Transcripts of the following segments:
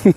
All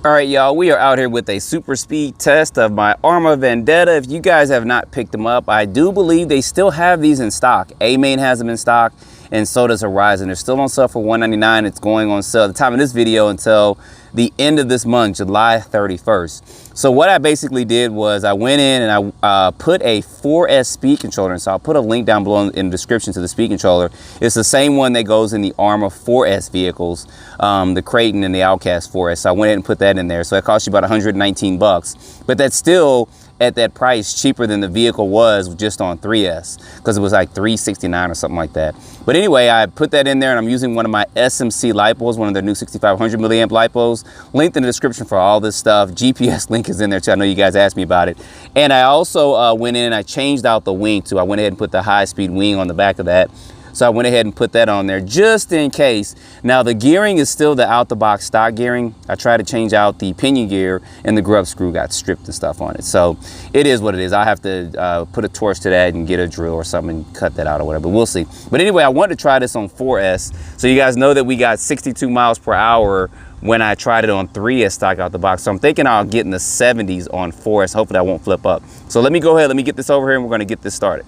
right, y'all, we are out here with a super speed test of my Arrma Vendetta. If you guys have not picked them up, I do believe they still have these in stock. Amain has them in stock, and so does Horizon. They're still on sale for $199. It's going on sale at the time of this video until the end of this month, July 31st. So what I basically did was I went in and I put a 4S speed controller in. So I'll put a link down below in the description to the speed controller. It's the same one that goes in the Arrma 4S vehicles, the Creighton and the Outcast 4S. So I went ahead and put that in there. So it cost you about 119 bucks, but that's still at that price cheaper than the vehicle was just on 3S, because it was like $369 or something like that. But anyway, I put that in there, and I'm using one of my SMC lipos, one of their new 6500 milliamp lipos. Linked in the description for all this stuff. GPS link is in there too. I know you guys asked me about it. And I also went in and I changed out the wing too. I went ahead and put the high speed wing on the back of that. So I went ahead and put that on there just in case. Now the gearing is still the out the box stock gearing. I tried to change out the pinion gear and the grub screw got stripped and stuff on it. So it is what it is. I have to put a torch to that and get a drill or something and cut that out or whatever, but we'll see. But anyway, I wanted to try this on 4S. So you guys know that we got 62 miles per hour when I tried it on 3S stock out the box. So I'm thinking I'll get in the 70s on 4S. Hopefully I won't flip up. So let me go ahead, let me get this over here and we're gonna get this started.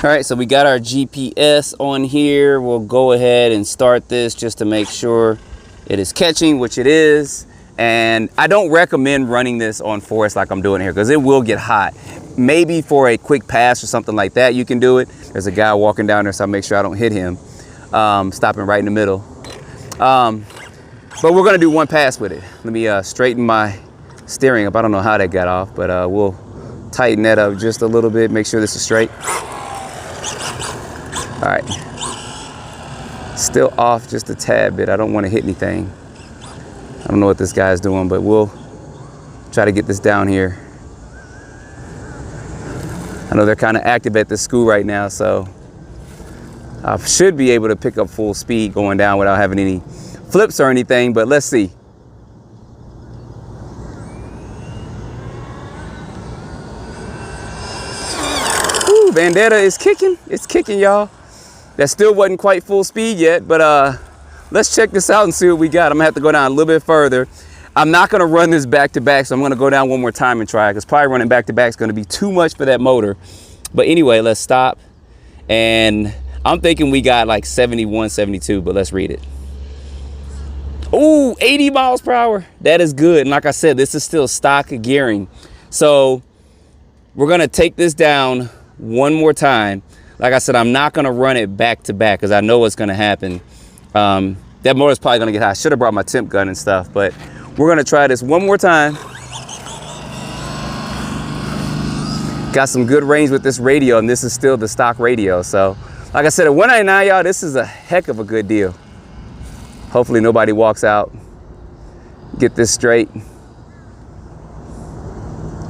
All right, so we got our GPS on here. We'll go ahead and start this just to make sure it is catching, which it is. And I don't recommend running this on 4S like I'm doing here, because it will get hot. Maybe for a quick pass or something like that, you can do it. There's a guy walking down there, so I'll make sure I don't hit him. Stopping right in the middle. But we're gonna do one pass with it. Let me straighten my steering up. I don't know how that got off, but we'll tighten that up just a little bit, make sure this is straight. All right, still off just a tad bit. I don't want to hit anything. I don't know what this guy's doing, but we'll try to get this down here. I know they're kind of active at the school right now, so I should be able to pick up full speed going down without having any flips or anything, but let's see. Ooh, Vendetta is kicking. It's kicking, y'all. That still wasn't quite full speed yet, but let's check this out and see what we got. I'm gonna have to go down a little bit further. I'm not gonna run this back to back, so I'm gonna go down one more time and try it, because probably running back to back is gonna be too much for that motor. But anyway, let's stop. And I'm thinking we got like 71, 72, but let's read it. Ooh, 80 miles per hour. That is good. And like I said, this is still stock gearing. So we're gonna take this down one more time. Like I said, I'm not gonna run it back to back because I know what's gonna happen. That motor's probably gonna get hot. I should have brought my temp gun and stuff, but we're gonna try this one more time. Got some good range with this radio, and this is still the stock radio. So like I said, at 199, y'all, this is a heck of a good deal. Hopefully nobody walks out. Get this straight.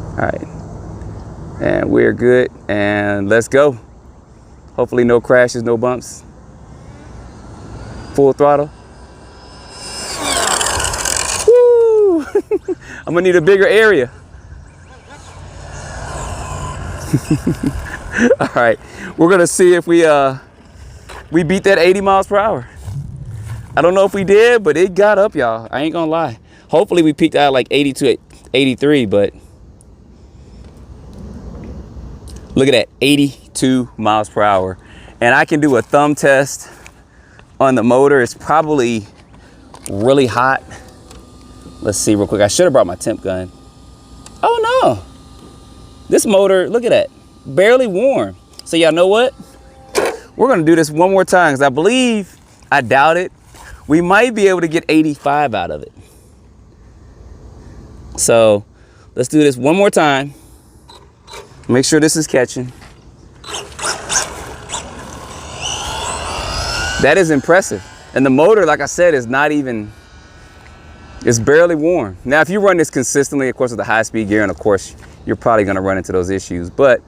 All right, and we're good, and let's go. Hopefully no crashes, no bumps. Full throttle. Woo! I'm gonna need a bigger area. All right, we're gonna see if we beat that 80 miles per hour. I don't know if we did, but it got up, y'all. I ain't gonna lie. Hopefully we peaked out like 82, 83, but look at that, 82 miles per hour. And I can do a thumb test on the motor. It's probably really hot. Let's see real quick. I should have brought my temp gun. Oh no, this motor, look at that, barely warm. So y'all know what? We're gonna do this one more time, because I believe, I doubt it, we might be able to get 85 out of it. So let's do this one more time. Make sure this is catching. That is impressive. And the motor, like I said, is not even, it's barely warm. Now, if you run this consistently, of course, with the high speed gear, and of course, you're probably gonna run into those issues, but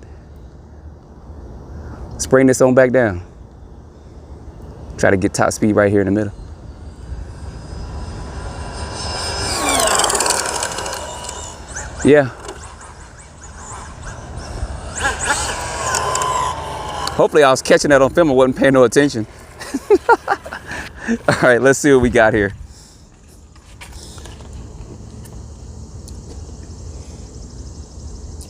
let's bring this on back down. Try to get top speed right here in the middle. Yeah. Hopefully I was catching that on film. I wasn't paying no attention. All right, let's see what we got here.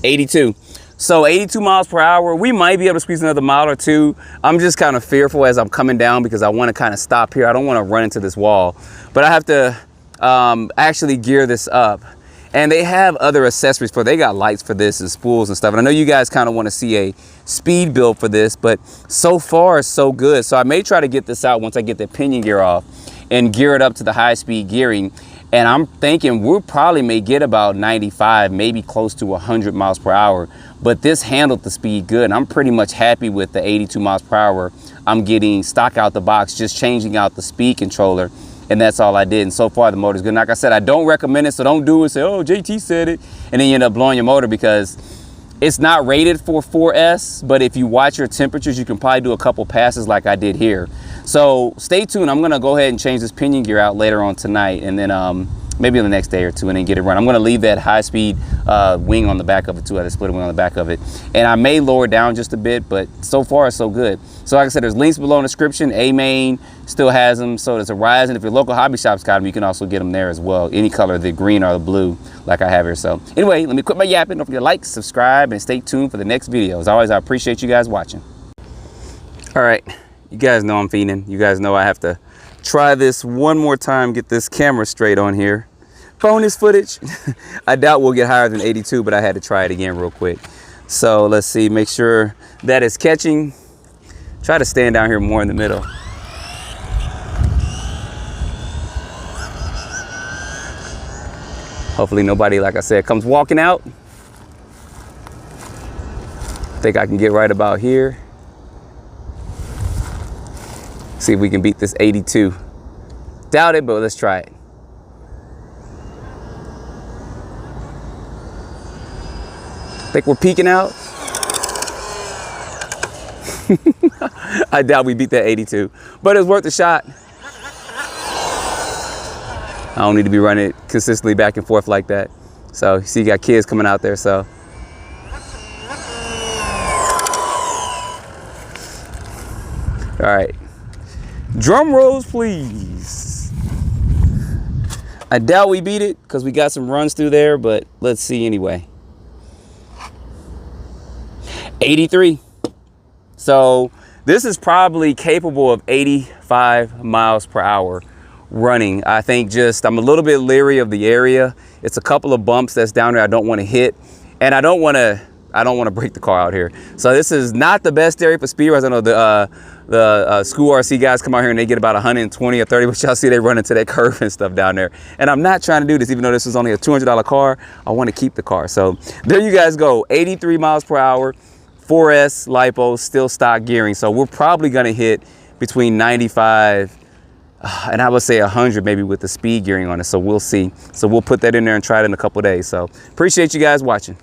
'82. So 82 miles per hour, we might be able to squeeze another mile or two. I'm just kind of fearful as I'm coming down because I want to kind of stop here. I don't want to run into this wall, but I have to actually gear this up. And they have other accessories for, they got lights for this and spools and stuff. And I know you guys kind of want to see a speed build for this, but so far it's so good. So I may try to get this out once I get the pinion gear off and gear it up to the high speed gearing. And I'm thinking we'll probably may get about 95, maybe close to 100 miles per hour. But this handled the speed good. And I'm pretty much happy with the 82 miles per hour. I'm getting stock out the box, just changing out the speed controller. And that's all I did. And so far the motor's good. And like I said, I don't recommend it. So don't do it. Say, oh, JT said it. And then you end up blowing your motor because it's not rated for 4S. But if you watch your temperatures, you can probably do a couple passes like I did here. So stay tuned. I'm going to go ahead and change this pinion gear out later on tonight. And then maybe the next day or two and then get it run. I'm going to leave that high speed wing on the back of it too. I had a split wing on the back of it. And I may lower down just a bit, but so far so good. So like I said, there's links below in the description. Amain still has them. So there's a Horizon. If your local hobby shop's got them, you can also get them there as well. Any color, the green or the blue like I have here. So anyway, let me quit my yapping. Don't forget to like, subscribe, and stay tuned for the next video. As always, I appreciate you guys watching. All right. You guys know I'm fiending. You guys know I have to try this one more time, get this camera straight on here. Bonus footage. I doubt we'll get higher than 82, but I had to try it again real quick. So let's see, make sure that it's catching. Try to stand down here more in the middle. Hopefully nobody, like I said, comes walking out. I think I can get right about here. See if we can beat this 82. Doubt it, but let's try it. Think we're peaking out? I doubt we beat that 82, but it's worth a shot. I don't need to be running it consistently back and forth like that. So you see, you got kids coming out there, so. All right. Drum rolls, please. I doubt we beat it because we got some runs through there, but let's see anyway. 83. So this is probably capable of 85 miles per hour running. I think just I'm a little bit leery of the area. It's a couple of bumps that's down there I don't want to hit, and I don't want to break the car out here. So this is not the best area for speed runs. I know the school RC guys come out here and they get about 120 or 30, but y'all see they run into that curve and stuff down there. And I'm not trying to do this, even though this is only a $200 car. I want to keep the car. So there you guys go, 83 miles per hour, 4S LiPo, still stock gearing. So we're probably going to hit between 95 and I would say 100 maybe with the speed gearing on it. So we'll see. So we'll put that in there and try it in a couple of days. So appreciate you guys watching.